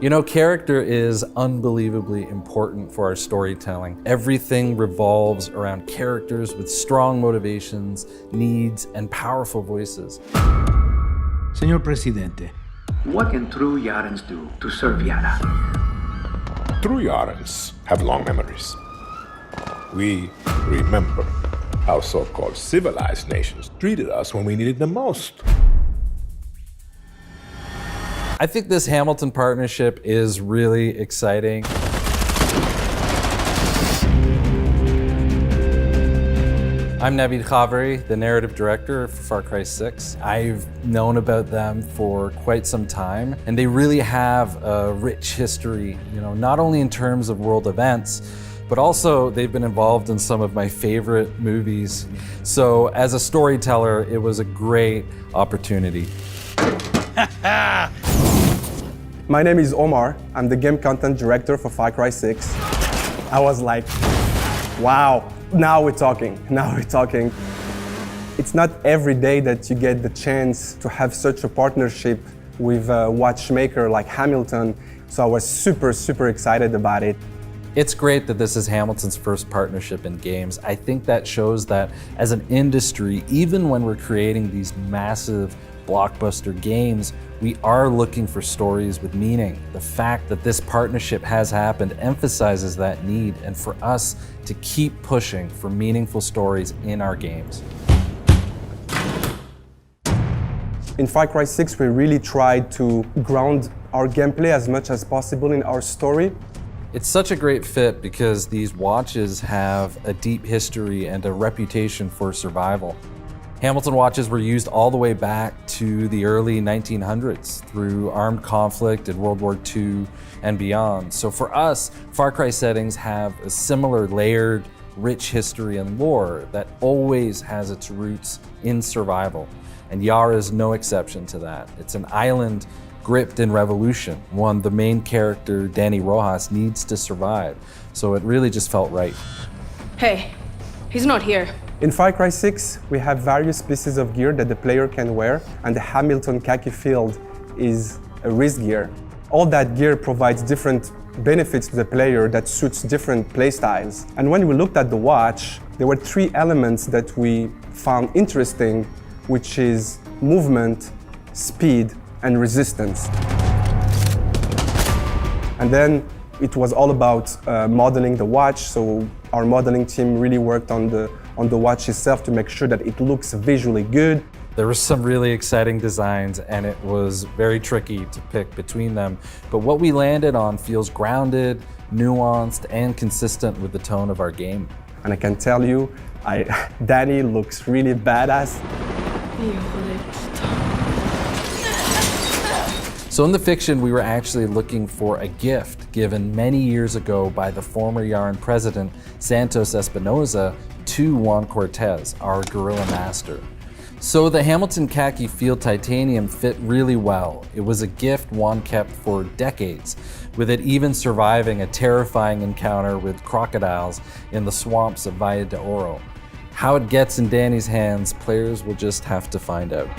You know, character is unbelievably important for our storytelling. Everything revolves around characters with strong motivations, needs, and powerful voices. Señor Presidente. What can true Yarans do to serve Yara? True Yarans have long memories. We remember how so-called civilized nations treated us when we needed them most. I think this Hamilton partnership is really exciting. I'm Navid Khaveri, the narrative director for Far Cry 6. I've known about them for quite some time, and they really have a rich history, not only in terms of world events, but also they've been involved in some of my favorite movies. So as a storyteller, it was a great opportunity. My name is Omar. I'm the game content director for Far Cry 6. I was like, wow, now we're talking. It's not every day that you get the chance to have such a partnership with a watchmaker like Hamilton, so I was super excited about it. It's great that this is Hamilton's first partnership in games. I think that shows that as an industry, even when we're creating these massive blockbuster games, we are looking for stories with meaning. The fact that this partnership has happened emphasizes that need, and for us to keep pushing for meaningful stories in our games. In Far Cry 6, we really tried to ground our gameplay as much as possible in our story. It's such a great fit because these watches have a deep history and a reputation for survival. Hamilton watches were used all the way back to the early 1900s through armed conflict in World War II and beyond. So for us, Far Cry settings have a similar layered, rich history and lore that always has its roots in survival. And Yara is no exception to that. It's an island gripped in revolution, one the main character, Danny Rojas, needs to survive. So it really just felt right. Hey, he's not here. In Far Cry 6, we have various pieces of gear that the player can wear, and the Hamilton khaki field is a wrist gear. All that gear provides different benefits to the player that suits different playstyles. And when we looked at the watch, there were three elements that we found interesting, which is movement, speed, and resistance. And then it was all about modeling the watch, so our modeling team really worked on the watch itself to make sure that it looks visually good. There were some really exciting designs, and it was very tricky to pick between them. But what we landed on feels grounded, nuanced, and consistent with the tone of our game. And I can tell you, Danny looks really badass. So in the fiction, we were actually looking for a gift given many years ago by the former Yaran president, Santos Espinosa, to Juan Cortez, our guerrilla master. So the Hamilton khaki field titanium fit really well. It was a gift Juan kept for decades, with it even surviving a terrifying encounter with crocodiles in the swamps of Valle de Oro. How it gets in Danny's hands, players will just have to find out.